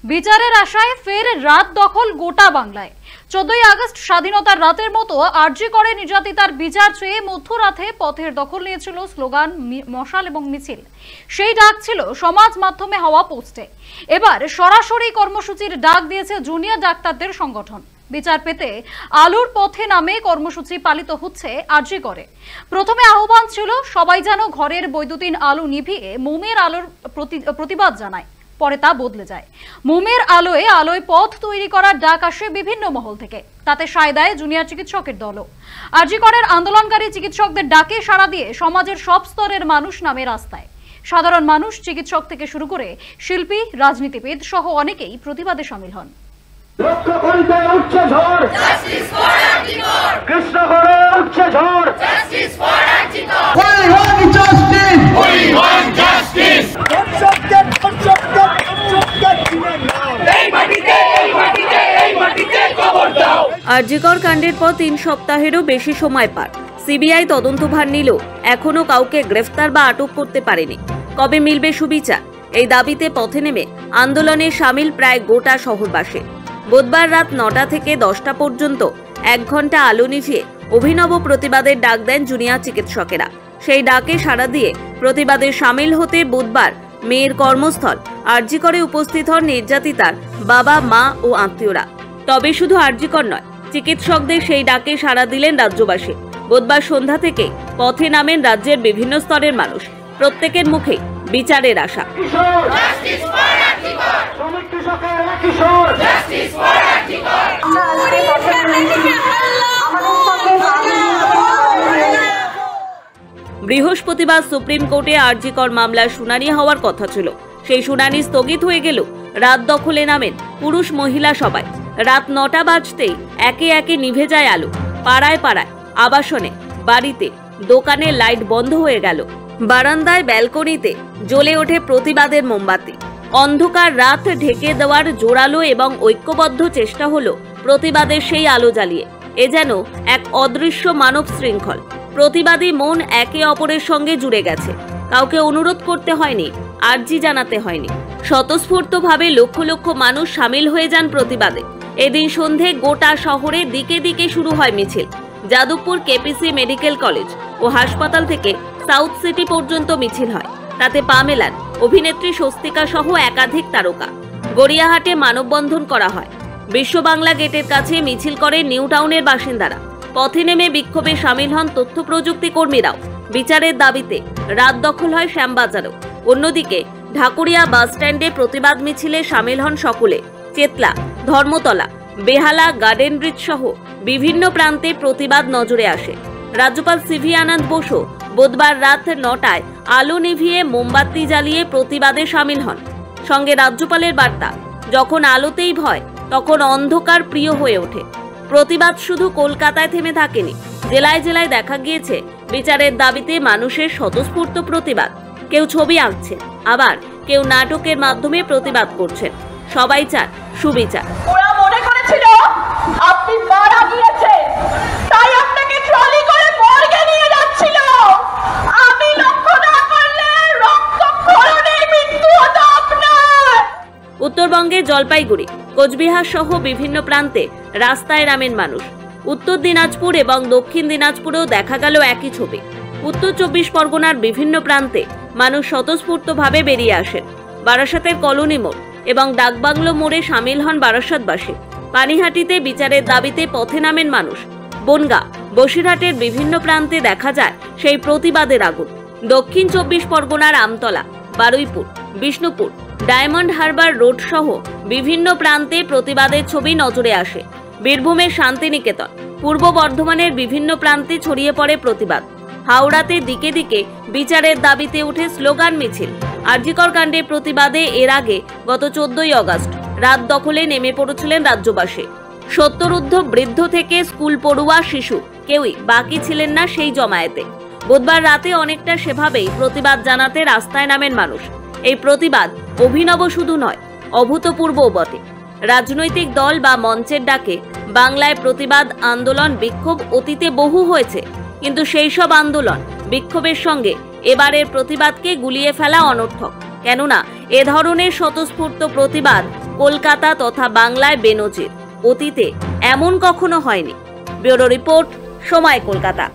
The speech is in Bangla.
বিচারের আশায় ফের রাত দখল গোটা বাংলায়। 14 আগস্ট স্বাধীনতার রাতের মতো আরজি করে নির্যাতিতার বিচার চেয়ে মধ্যরাতে পথের দখল নিয়েছিল স্লোগান, মশাল এবং মিছিল। সেই ডাক ছিল সমাজ মাধ্যমে হওয়া পোস্টে। এবার সরাসরি কর্মসূচির ডাক দিয়েছে জুনিয়র ডাক্তারদের সংগঠন। বিচার পেতে আলোর পথে নামে কর্মসূচি পালিত হচ্ছে আরজি করে। প্রথমে আহ্বান ছিল সবাই যেন ঘরের বৈদ্যুতিন আলো নিভিয়ে মোমের আলোর প্রতিবাদ জানায়। পরে তা বদলে যায়। মোমের আলোয় পথ তৈরি করার ডাক আসে বিভিন্ন মহল থেকে। তাতে সায় দেয় জুনিয়র চিকিৎসকের দলও। আরজি করের আন্দোলনকারী চিকিৎসকদের ডাকে সাড়া দিয়ে সমাজের সব স্তরের মানুষ নামে রাস্তায়। সাধারণ মানুষ, চিকিৎসক থেকে শুরু করে শিল্পী, রাজনীতিবিদ সহ অনেকেই প্রতিবাদে শামিল হন। আরজিকর কাণ্ডের পর 3 সপ্তাহেরও বেশি সময় পার। সিবিআই তদন্তভার নিলেও এখনো কাউকে গ্রেফতার বা আটক করতে পারেনি। কবে মিলবে সুবিচার, এই দাবিতে পথে নেমে আন্দোলনে সামিল প্রায় গোটা শহরবাসী। বুধবার রাত 9টা থেকে 10টা পর্যন্ত 1 ঘন্টা আলো নিভিয়ে অভিনব প্রতিবাদের ডাক দেন জুনিয়র চিকিৎসকেরা। সেই ডাকে সাড়া দিয়ে প্রতিবাদে সামিল হতে বুধবার মেয়ের কর্মস্থল আরজিকরে উপস্থিত হন নির্যাতিতার বাবা, মা ও আত্মীয়রা। তবে শুধু আরজিকর নয়, চিকিৎসকদের সেই ডাকে সাড়া দিলেন রাজ্যবাসী। বুধবার সন্ধ্যা থেকে পথে নামেন রাজ্যের বিভিন্ন স্তরের মানুষ। প্রত্যেকের মুখে বিচারের আশা। বৃহস্পতিবার সুপ্রিম কোর্টে আরজিকর মামলার শুনানি হওয়ার কথা ছিল। সেই শুনানি স্থগিত হয়ে গেল। রাত দখলে নামেন পুরুষ মহিলা সবাই। রাত 9টা বাজতেই একে একে নিভে যায় আলো। পাড়ায় পাড়ায়, আবাসনে, বাড়িতে, দোকানে লাইট বন্ধ হয়ে গেল। বারান্দায়, ব্যালকনিতে জ্বলে ওঠে প্রতিবাদের মোমবাতি। অন্ধকার রাত ঢেকে দেওয়ার জোরালো এবং ঐক্যবদ্ধ চেষ্টা হলো প্রতিবাদের সেই আলো জ্বালিয়ে। এ যেন এক অদৃশ্য মানব শৃঙ্খল। প্রতিবাদী মন একে অপরের সঙ্গে জুড়ে গেছে। কাউকে অনুরোধ করতে হয়নি, আর্জি জানাতে হয়নি। স্বতঃস্ফূর্তভাবে লক্ষ লক্ষ মানুষ সামিল হয়ে যান প্রতিবাদে। এদিন সন্ধে গোটা শহরে দিকে দিকে শুরু হয় মিছিল। যাদবপুর কেপিসি মেডিকেল কলেজ ও হাসপাতাল থেকে সাউথ সিটি পর্যন্ত মিছিল হয়। তাতে পা মেলান অভিনেত্রী স্বস্তিকা সহ একাধিক তারকা। গড়িয়াহাটে মানববন্ধন করা হয়। বিশ্ব বাংলা গেটের কাছে মিছিল করে নিউ টাউনের বাসিন্দারা। পথে নেমে বিক্ষোভে সামিল হন তথ্য প্রযুক্তি কর্মীরাও। বিচারের দাবিতে রাত দখল হয় শ্যামবাজারও। অন্যদিকে ঢাকুরিয়া বাস স্ট্যান্ডে প্রতিবাদ মিছিলে সামিল হন সকলে। চেতলা, ধর্মতলা, বেহালা, গার্ডেন ব্রিজ সহ বিভিন্ন প্রান্তে প্রতিবাদ নজরে আসে। রাজ্যপাল সিভি আনন্দ বসু বুধবার রাত 9টায় আলো নিভিয়ে মোমবাতি জ্বালিয়ে প্রতিবাদে সামিল হন। সঙ্গে রাজ্যপালের বার্তা, যখন আলোতেই ভয় তখন অন্ধকার প্রিয় হয়ে ওঠে। প্রতিবাদ শুধু কলকাতায় থেমে থাকেনি। জেলায় জেলায় দেখা গিয়েছে বিচারের দাবিতে মানুষের স্বতঃস্ফূর্ত প্রতিবাদ। কেউ ছবি আঁকছে, আবার কেউ নাটকের মাধ্যমে প্রতিবাদ করছেন। সবাই চান সুবিচার। ওরা মনে করেছিল আপনি মারা গিয়েছেন, তাই আপনাকে ট্রলি করে মর্গে নিয়ে যাচ্ছিল। আমি লক্ষ্য না করলে রক্তক্ষরণে মৃত্যু হতো আপনার। উত্তরবঙ্গে জলপাইগুড়ি, কোচবিহার সহ বিভিন্ন প্রান্তে রাস্তায় নামেন মানুষ। উত্তর দিনাজপুর এবং দক্ষিণ দিনাজপুরেও দেখা গেল একই ছবি। উত্তর 24 পরগনার বিভিন্ন প্রান্তে মানুষ স্বতঃস্ফূর্তভাবে বেরিয়ে আসেন। বারাসাতের কলোনি মোড় এবং ডাকবাংলো মোড়ে সামিল হন বারাসাতবাসী। পানিহাটিতে বিচারের দাবিতে পথে নামেন মানুষ। বনগা, বসিরহাটের বিভিন্ন প্রান্তে দেখা যায় সেই প্রতিবাদের আগুন। দক্ষিণ 24 পরগনার আমতলা, বারুইপুর, বিষ্ণুপুর, ডায়মন্ড হারবার রোড সহ বিভিন্ন প্রান্তে প্রতিবাদের ছবি নজরে আসে। বীরভূমের শান্তিনিকেতন, পূর্ব বর্ধমানের বিভিন্ন প্রান্তে ছড়িয়ে পড়ে প্রতিবাদ। হাওড়াতে দিকে দিকে বিচারের দাবিতে উঠে স্লোগান, মিছিল। আরজিকর কাণ্ডের প্রতিবাদে এর আগে গত 14ই আগস্ট রাত দখলে নেমে পড়েছিলেন রাজ্যবাসী। 70 বৃদ্ধ থেকে স্কুল পড়ুয়া শিশু কেউই বাকি ছিলেন না সেই জমায়েতে। বুধবার রাতে অনেকটা সেভাবেই প্রতিবাদ জানাতে রাস্তায় নামেন মানুষ। এই প্রতিবাদ অভিনব শুধু নয়, অভূতপূর্বও বটে। রাজনৈতিক দল বা মঞ্চের ডাকে বাংলায় প্রতিবাদ আন্দোলন, বিক্ষোভ অতীতে বহু হয়েছে, কিন্তু সেই সব আন্দোলন, বিক্ষোভের সঙ্গে এবারের প্রতিবাদকে গুলিয়ে ফেলা অনর্থক। কেননা এ ধরনের স্বতঃস্ফূর্ত প্রতিবাদ কলকাতা তথা বাংলায় বেনজির। অতীতে এমন কখনো হয়নি। ব্যুরো রিপোর্ট, সময় কলকাতা।